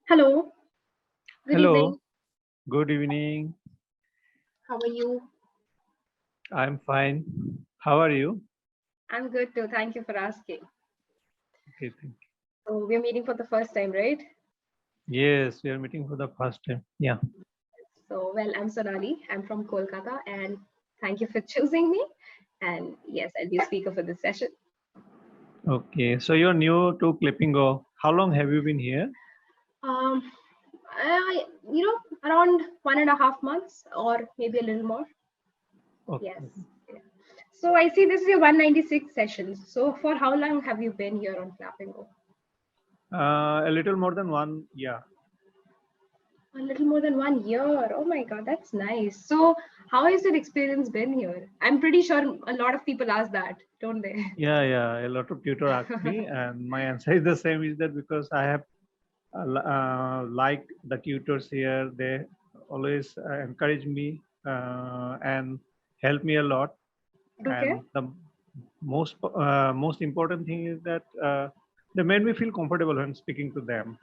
Hello, good evening. Hello, good evening. How are you? I'm fine. How are you? I'm good too. Thank you for asking. Okay, thank you. So we're meeting for the first time, right? Yes, we are meeting for the first time. Yeah. I'm Sonali. I'm from Kolkata, and thank you for choosing me. And yes, I'll be a speaker for this session. Okay, so you're new to Clapingo. How long have you been here? Um, around 1.5 months or maybe a little more. Yes. Okay. Yeah. So I see this is your 196 sessions. So for how long have you been here on Clapingo? A little more than one. Yeah. A little more than 1 year. Oh my God, that's nice. So, how has your experience been here? I'm pretty sure a lot of people ask that, don't they? Yeah. A lot of tutor asked me, and my answer is the same. Is that because I have liked the tutors here. They always encourage me and help me a lot. Okay. And the most important thing is that they made me feel comfortable when speaking to them.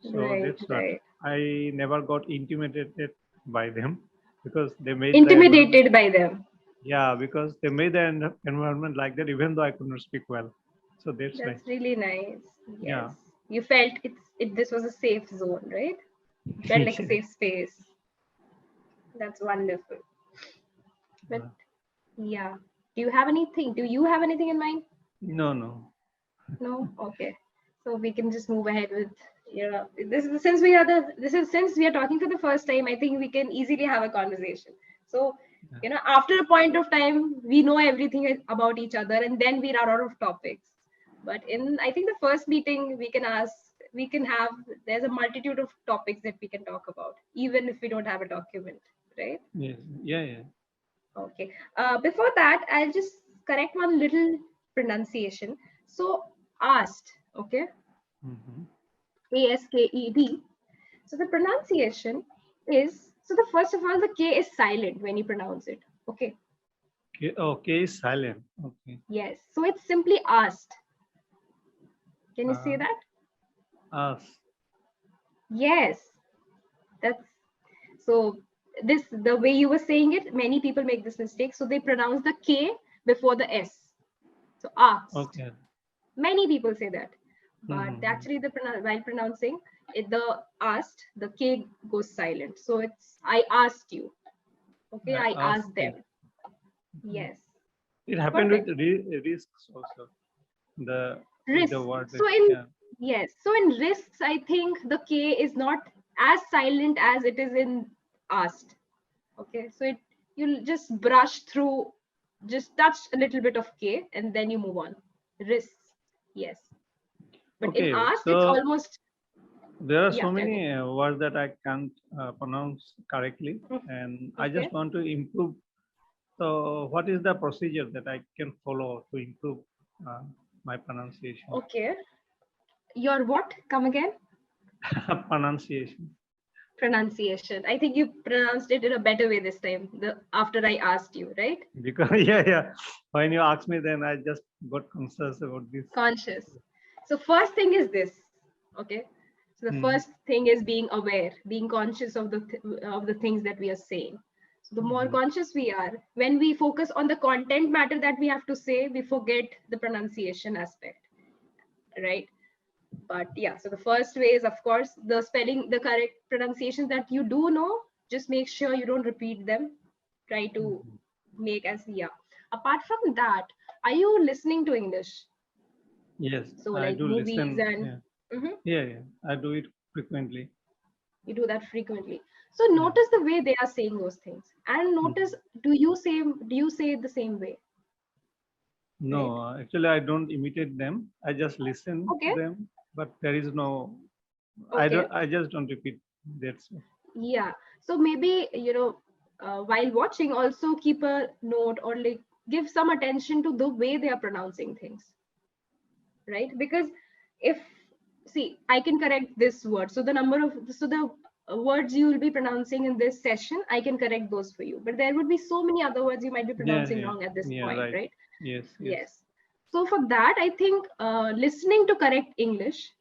So Right, that's what right. I never got intimidated by them because they made the environment. Intimidated by them. Yeah, because they made the environment like that, even though I could not speak well. So that's why. That's really nice. Yes. Yeah. You felt this was a safe zone, right? You felt like a safe space. That's wonderful. But yeah. Do you have anything in mind? No, no. No? Okay. So we can just move ahead with this is since we are the this is since we are talking for the first time, I think we can easily have a conversation. So, after a point of time, we know everything about each other and then we run out of topics. But in I think the first meeting we can have there's a multitude of topics that we can talk about, even if we don't have a document, right? Yes. Yeah. Okay. Before that, I'll just correct one little pronunciation. So, asked, okay, Hmm. ASKED. So, the pronunciation is so the first of all, the K is silent when you pronounce it. Okay. Okay. Okay. Silent. Okay. Yes. So, it's simply asked. Can you say Uh, that? us. Yes. That's so. This the way you were saying it. Many people make this mistake. So they pronounce the K before the S. So asked. Okay. Many people say that, but Hmm. actually, while pronouncing it, the asked, the K goes silent. So it's I asked you. Okay, I I asked asked you. them. Yes, It happened with perfect. risks also. The with the Risks. word. So in Yeah. yes, so in risks, I think the K is not as silent as it is in asked. Okay, so it you'll just brush through, just touch a little bit of K, and then you move on. Risks. Yes, but in Okay. asked, it's So almost there are yeah. so Tell me. many words that I can't pronounce correctly, and I Okay. just want to improve. So, what is the procedure that I can follow to improve uh, my pronunciation? Okay. Your what? Come again? Pronunciation. Pronunciation. I think you pronounced it in a better way this time. The after I asked you, right? Because yeah. When you ask me, then I just got conscious about this. Conscious. So first thing is this. Okay. So the Hmm. first thing is being aware, being conscious of the things that we are saying. So the more Hmm. conscious we are, when we focus on the content matter that we have to say, we forget the pronunciation aspect, right? But yeah, so the first way is, of course, the spelling, the correct pronunciations that you do know, just make sure you don't repeat them. Try to make as, yeah. Apart from that, are you listening to English? Yes, So, I like do movies listen. and Yeah. Mhm, Yeah. I do it frequently. you do that frequently. So, Yeah. notice the way they are saying those things. And Mhm. notice, do you say it the same way? Right? No, actually, I don't imitate them. I just listen to Okay. them, but there is no. I Okay. don't. I just don't repeat. That's all. Yeah. So maybe, while watching, also keep a note or like give some attention to the way they are pronouncing things, right? Because if, see, I can correct this word. So the words you will be pronouncing in this session, I can correct those for you. But there would be so many other words you might be pronouncing wrong at this point, Right. right? Yes. Yes. So for that, I think listening to correct English,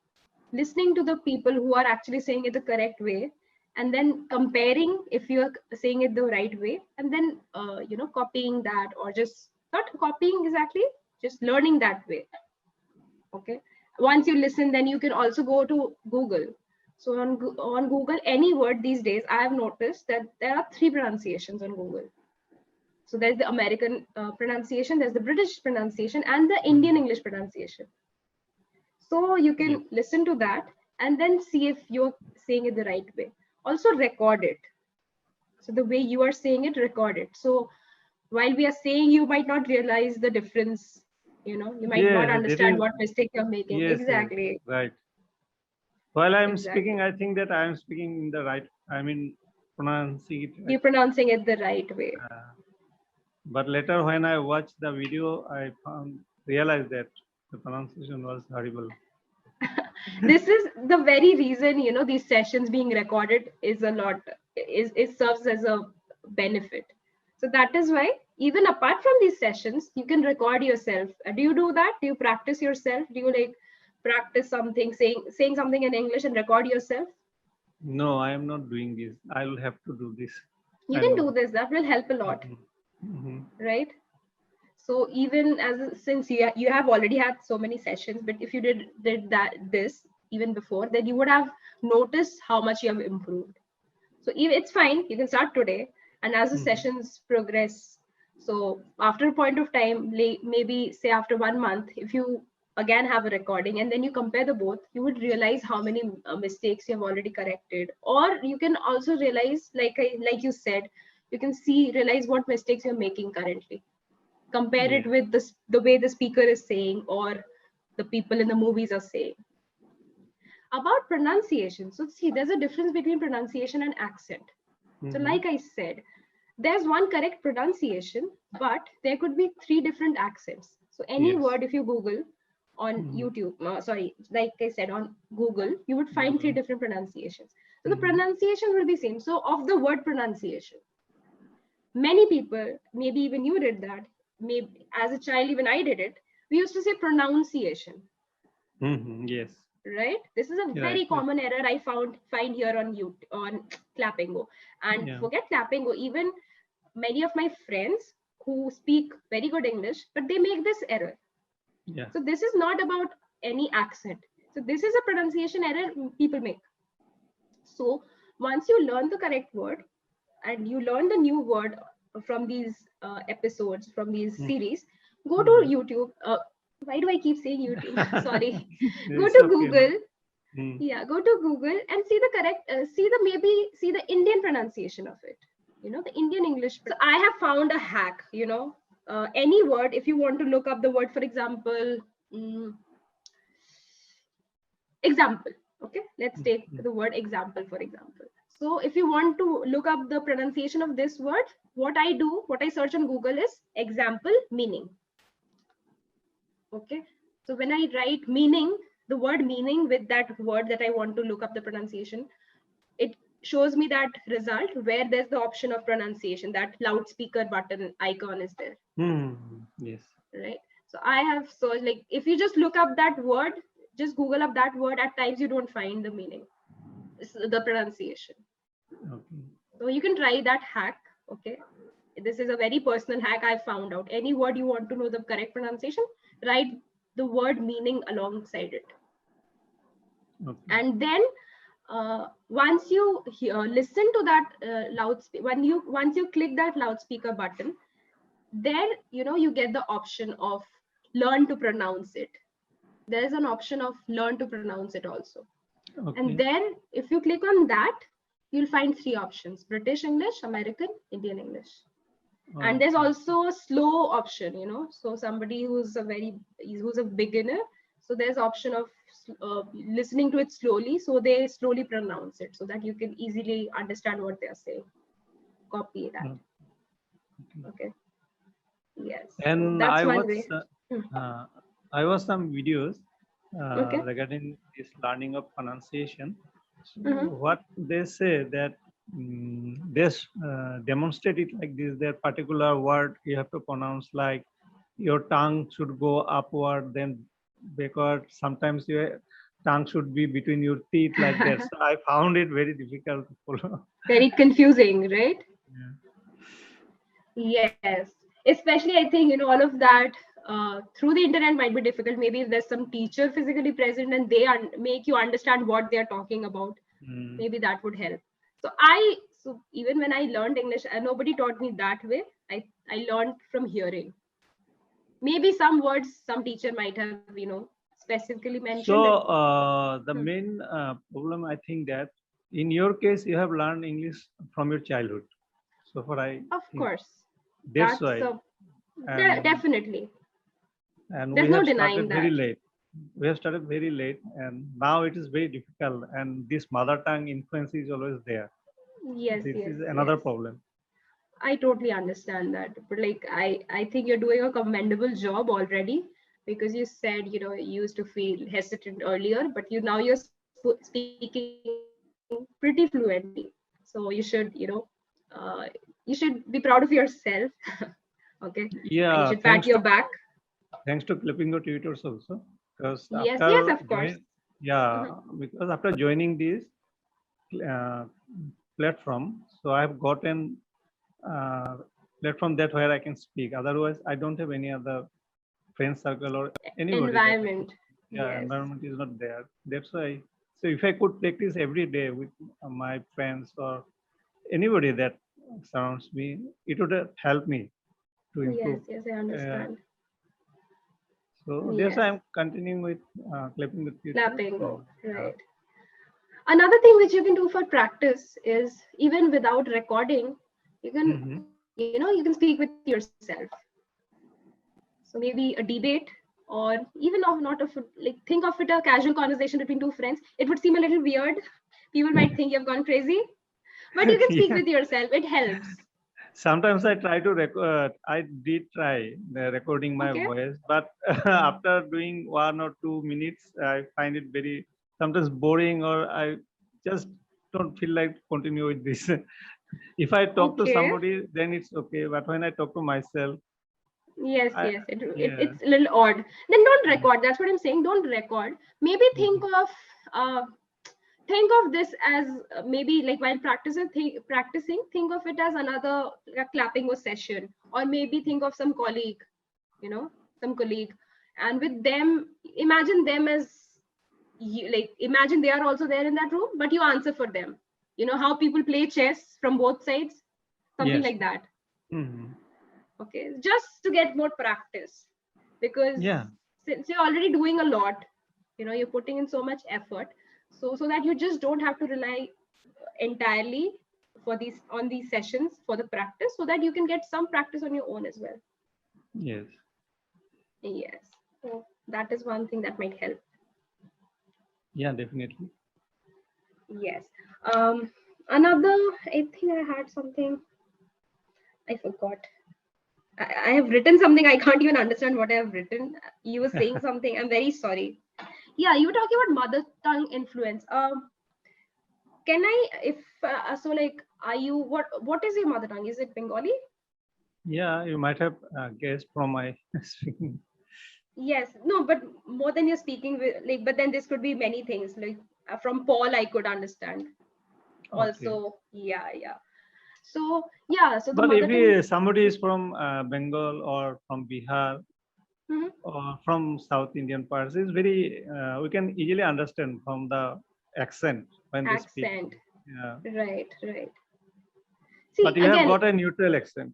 listening to the people who are actually saying it the correct way, and then comparing if you are saying it the right way, and then copying that, or just not copying exactly, just learning that way. Okay, once you listen, then you can also go to Google. So on Google, any word these days, I have noticed that there are three pronunciations on Google. So there's the American pronunciation, there's the British pronunciation, and the Indian English pronunciation. So you Yes. can listen to that and then see if you're saying it the right way. Also record it. So the way you are saying it, record it. So while we are saying, you might not realize the difference. You might not Yes, there understand is. what mistake you're making. Yes, yes, Exactly. right. While I'm speaking, Exactly. I think that I am speaking in the right. I mean, pronouncing it right. You're pronouncing it the right way. But later, when I watched the video, I realized that the pronunciation was horrible. This is the very reason, these sessions being recorded is a lot, is it serves as a benefit. So that is why, even apart from these sessions, you can record yourself. Do you do that? Do you practice yourself? Do you like practice something, saying something in English and record yourself? No, I am not doing this. I will have to do this. You I can know. do this. That will help a lot, right? So even since you have already had so many sessions, but if you did this even before, then you would have noticed how much you have improved. So even it's fine, you can start today, and as the sessions progress, so after a point of time, maybe say after 1 month, if you again have a recording and then you compare the both, you would realize how many mistakes you have already corrected. Or you can also realize, like you said, you can realize what mistakes you're making currently, compare it Yes. with the way the speaker is saying, or the people in the movies are saying. About pronunciation, so see, there's a difference between pronunciation and accent. So like I said, there's one correct pronunciation, but there could be three different accents. So any Yes. word, if you Google on YouTube, sorry, like I said, on Google, you would find three different pronunciations. So the pronunciation will be same. So of the word pronunciation, many people, maybe even you did that, maybe as a child, even I did it, we used to say pronunciation, Yes. right? This is a Right. very Right. common error I find here on YouTube, on Clapingo. And Yeah. forget Clapingo, even many of my friends who speak very good English, but they make this error. Yeah. So this is not about any accent. So this is a pronunciation error people make. So once you learn the correct word, and you learn the new word from these episodes, from these series, go to YouTube. Why do I keep saying YouTube? Sorry. Go It's to okay. No? Google. Yeah, go to Google and see the correct, see the Indian pronunciation of it. The Indian English. So I have found a hack. Any word, if you want to look up the word, for example, mm, example. Okay, let's take the word example, for example. So if you want to look up the pronunciation of this word, what I search on Google is example meaning. Okay, so when I write meaning, the word meaning with that word that I want to look up the pronunciation, it shows me that result where there's the option of pronunciation, that loudspeaker button icon is there. Yes. Right, so I have searched, like, if you just look up that word, just Google up that word, at times you don't find the meaning, the pronunciation. Okay. So you can try that hack. Okay, this is a very personal hack I found out. Any word you want to know the correct pronunciation, write the word meaning alongside it. Okay. And then once you listen to that loudspeaker, once you click that loudspeaker button, then you get the option of learn to pronounce it. There is an option of learn to pronounce it also. And Okay. then if you click on that, you'll find three options: British English, American, Indian English. And there's Okay. also a slow option, so somebody who's a beginner, so there's option of listening to it slowly, so they slowly pronounce it so that you can easily understand what they're saying. Copy that. Okay. Okay. Yes, so And that's one way. uh, I watched some videos Okay. regarding this learning of pronunciation. So Mm-hmm. what they say that this demonstrate it like this: that particular word you have to pronounce like your tongue should go upward, then backward. Sometimes tongue should be between your teeth like that. So I found it very difficult to follow. Very confusing, right? Yeah. Yes. Especially, I think, all of that through the internet might be difficult. Maybe if there's some teacher physically present and they make you understand what they're talking about, Mm. maybe that would help. So even when I learned English, nobody taught me that way. I learned from hearing. Maybe some words some teacher might have, specifically mentioned So that. the main problem, I think that in your case, you have learned English from your childhood. So far, I Of think course, that's that's why. And definitely. we There's no have started denying very that. late. We have started very late, and now it is very difficult. And this mother tongue influence is always there. Yes, This yes, is yes. another problem. I totally understand that. But like I think you're doing a commendable job already because you said, you used to feel hesitant earlier, but you're speaking pretty fluently. So uh, you should be proud of yourself. Okay. And you should Yeah, pat your back. thanks to Clapingo tutors also, because Yes, yes, after of course. yeah, Mhm. because after joining this uh, platform, so I have gotten uh, platform that where I can speak. Otherwise, I don't have any other friend circle or anybody that I could. Environment. Yeah, Yes. environment is not there. That's why. So if I could practice every day with my friends or anybody that surrounds me, it would help me to Yes, improve. yes, I Uh, understand. so that's why Yes. I'm continuing with clapping the tutor. Clapingo. Yeah. Right. Another thing which you can do for practice is even without recording, Mm-hmm. you can speak with yourself. So maybe a debate, or even of not of like think of it a casual conversation between two friends. It would seem a little weird. People might think you've gone crazy, but you can speak Yeah. with yourself. It helps. Sometimes I try to record. I did try recording my Okay. voice, but after doing 1 or 2 minutes, I find it very sometimes boring, or I just don't feel like continue with this. If I talk to Okay. somebody, then it's okay. But when I talk to myself, Yes, I yes. yeah. It's a little odd. Then don't record. That's what I'm saying. Don't record. Maybe Mhm. uh, think of this as maybe like while practicing, think of it as another like, clapping session, or maybe think of some colleague, you know, some colleague, and with them, imagine them as you, like imagine they are also there in that room, but you answer for them. You know how people play chess from both sides, something Yes. like that. Mhm. Okay, just to get more practice, because Yeah. since you're already doing a lot, you're putting in so much effort, so that you just don't have to rely entirely on these sessions for the practice, so that you can get some practice on your own as well. Yes. Yes, so that is one thing that might help. Yeah. Definitely. Yes. um Another, I think I had something, I forgot. I have written something, I can't even understand what I have written. You were saying something, I'm very sorry. Yeah, you were talking about mother tongue influence. Can I, if so, like, are you, what is your mother tongue? Is it Bengali? Yeah. You might have guessed from my speaking. Yes, no, but more than you're speaking with, like, but then this could be many things. Like from Paul, I could understand. Okay. Also, yeah, yeah. So yeah, so the But mother tongue. if somebody is from Bengal or from Bihar Mhm. or from South Indian parts, it's very we can easily understand from the accent when they speak. Accent, Yeah. right, right. But See, you have again, got a neutral accent.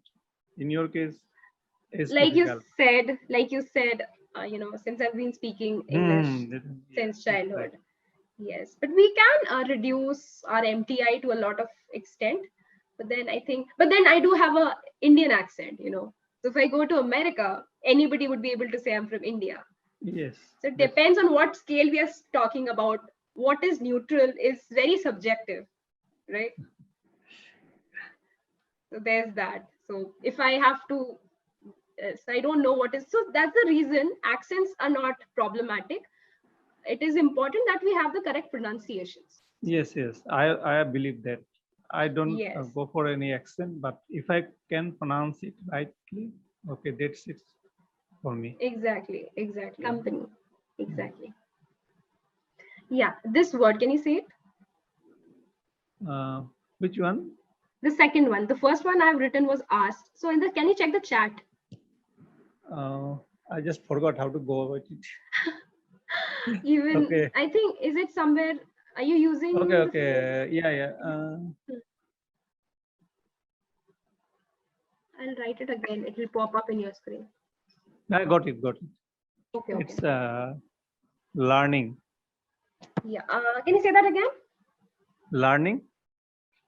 In your case, it's like you difficult. like you said, since I've been speaking English Yeah, since that's right. childhood. Yes, but we can reduce our MTI to a lot of extent. But then I do have a Indian accent. So if I go to America, anybody would be able to say I'm from India. Yes, So it that's depends on what scale we are talking about. What is neutral is very subjective, right? So there's that. So if I have to, so I don't know what is. So that's the reason accents are not problematic. It is important that we have the correct pronunciations. yes. I believe that. I don't Yes, go for any accent, but if I can pronounce it rightly, okay, that's it for me. exactly, exactly. Yeah. Company, Yeah. exactly. Yeah, this word, can you say it? Which one? The second one. The first one I've written was asked. So in the, can you check the chat? I just forgot how to go about it. Even Okay. I think, is it somewhere? Are you using? Okay. Okay. Yeah. Yeah. I'll write it again. It will pop up in your screen. I got it. Got it. Okay. It's learning. Yeah. Can you say that again? Learning.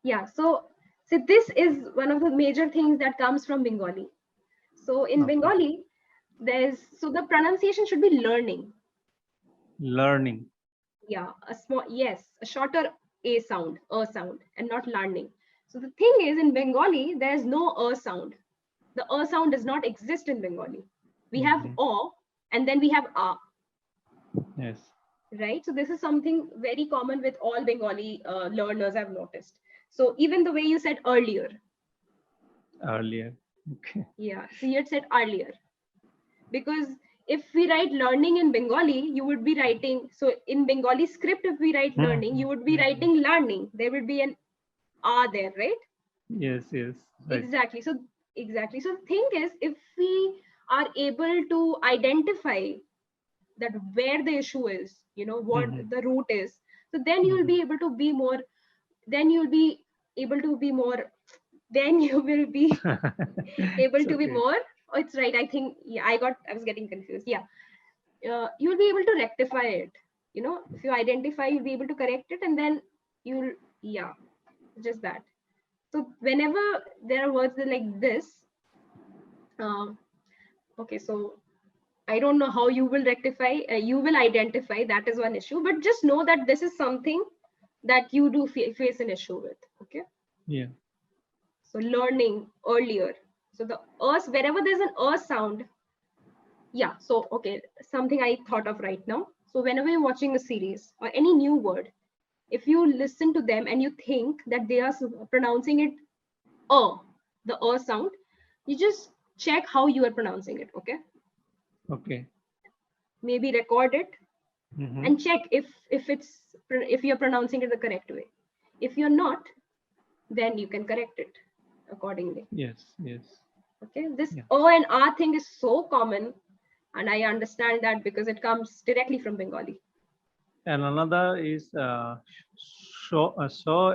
Yeah. So this is one of the major things that comes from Bengali. So in Okay. Bengali, the pronunciation should be learning. Learning. Yeah, a shorter a sound, and not learning. So the thing is, in Bengali, there's no sound. The sound does not exist in Bengali. We have o, and then we have a. Yes. Right. So this is something very common with all Bengali learners, I've noticed. So even the way you said earlier. Earlier. Okay. Yeah. So you had said earlier. Because if we write learning in Bengali, you would be writing, so in Bengali script, if we write learning, you would be writing learning. There would be an R there, right? Yes. Yes. Right. Exactly. So the thing is, if we are able to identify that where the issue is, what the root is, so then you'll be able to be more, then you'll be able to be more, then you will be able It's to be okay. more. Oh, it's right. I think, yeah, I was getting confused. Yeah. You'll be able to rectify it. If you identify, you'll be able to correct it, and then you'll, yeah, just that. So whenever there are words like this, uh, okay, so I don't know how you will rectify, you will identify, that is one issue, but just know that this is something that you do face an issue with. Okay. Yeah. So learning earlier. So the us, wherever there's an sound, yeah. So okay, something I thought of right now. So whenever you're watching a series or any new word, if you listen to them and you think that they are pronouncing it the sound, you just check how you are pronouncing it. Okay. Okay. Maybe record it and check if you're pronouncing it the correct way. If you're not, then you can correct it accordingly. Yes. Yes. Okay. This Yeah. O and R thing is so common, and I understand that because it comes directly from Bengali. And another is so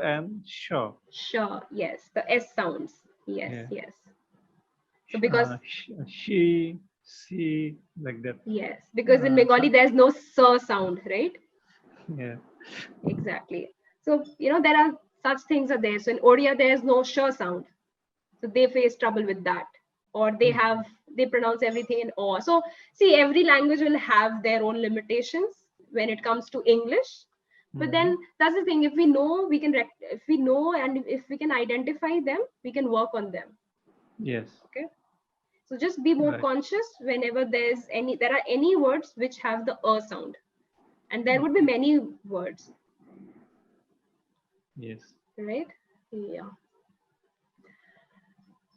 and show. Sure. Yes. The S sounds. Yes. Yeah. Yes. So because She, like that. yes, because in Bengali there's no sir sound, right? Yeah. Exactly. So there are such things are there. So in Odia there's no sh sound. So they face trouble with that. Or they pronounce everything in o. So see, every language will have their own limitations when it comes to English. But then that's the thing. If we know, if we know, and if we can identify them, we can work on them. Yes. Okay. So just be more Right. conscious whenever there are any words which have the sound, and there would be many words. Yes. Right. Yeah.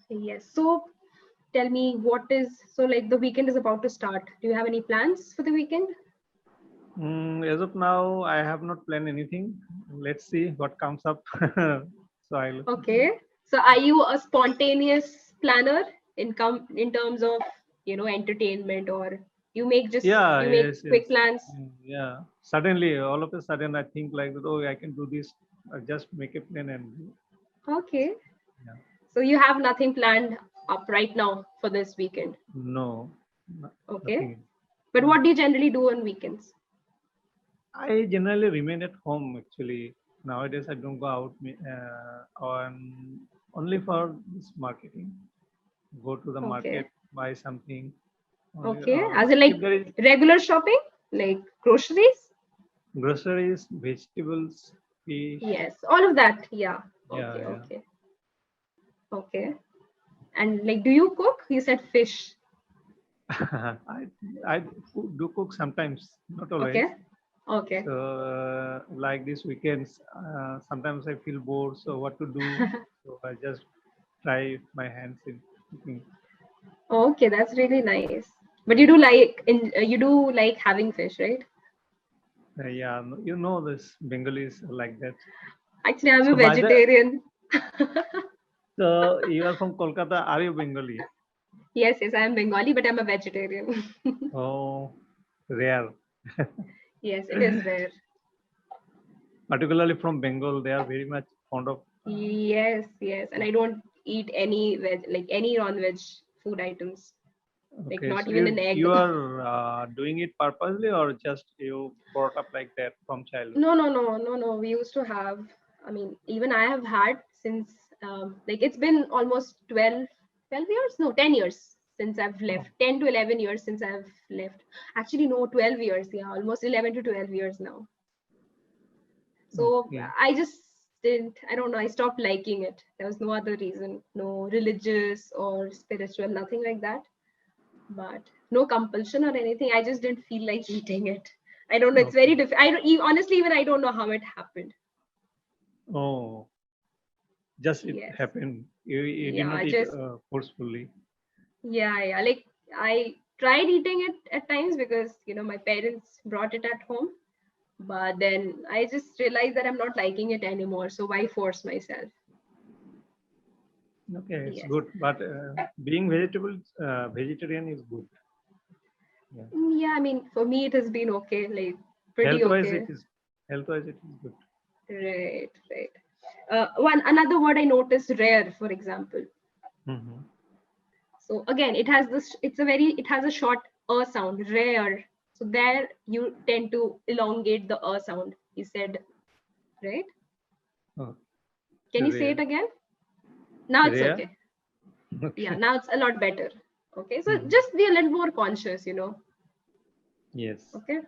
Yes. So tell me, like the weekend is about to start. Do you have any plans for the weekend? As of now, I have not planned anything. Let's see what comes up. So I'll. Okay. So are you a spontaneous planner in terms of entertainment, or you make Yeah. Yes. quick Yes. plans? Yeah. Suddenly, all of a sudden, I think like, oh, I can do this. I just make a plan and. Okay. Yeah. So you have nothing planned up right now for this weekend. No. Okay. Nothing. But what do you generally do on weekends? I generally remain at home actually. Nowadays, I don't go out on only for this marketing. Go to the Okay. market, buy something. Only, Okay. As in like if there is regular shopping, like groceries? groceries, vegetables, fish. Yes, all of that. Yeah. Yeah, Okay. yeah. Okay. Okay. And like, do you cook? You said fish. I I do cook sometimes, not always. Okay. Okay. So like these weekends, sometimes I feel bored. So what to do? So I just try my hands in cooking. Okay, that's really nice. But you do like having fish, right? Yeah, you know this Bengalis are like that. Actually, I'm a So by the vegetarian. so you are from Kolkata. Are you Bengali? Yes, yes, I'm Bengali, but I'm a vegetarian. Oh, rare. Yes, it is rare. Particularly from Bengal, they are very much fond of. Yes, yes, and I don't eat any veg, like any non-veg food items, like Okay, not so even an egg. you are doing it purposely or just you brought up like that from childhood? No, no, no, no, no. We used to have, I mean, even I have had since, like, it's been almost 12 years? No, 10 years since I've Oh, left. 10 to 11 years since I've left. Actually, no, 12 years. Yeah, almost 11 to 12 years now. So okay. I just didn't, I don't know, I stopped liking it. There was no other reason, no religious or spiritual, nothing like that. But no compulsion or anything. I just didn't feel like eating it. I don't know. It's very Okay. different. Honestly, even I don't know how it happened. Oh, just it Yes. happened. You did Yeah. not eat Just forcefully. yeah, yeah. Like I tried eating it at times because my parents brought it at home. But then I just realized that I'm not liking it anymore. So why force myself? Okay, it's Yes. good, but being vegetarian is good. Yeah. Yeah. I mean, for me, it has been okay. Like pretty Health-wise, okay. health-wise it is good. Right. Right. One another word I noticed, rare, for example. Hmm. So again, it has a short sound, rare. So there you tend to elongate the sound. You said, right? Oh, Can you say it rare, again? Now it's rare. okay. Yeah, Okay. now it's a lot better. Okay, so Hmm. just be a little more conscious. Yes. Okay.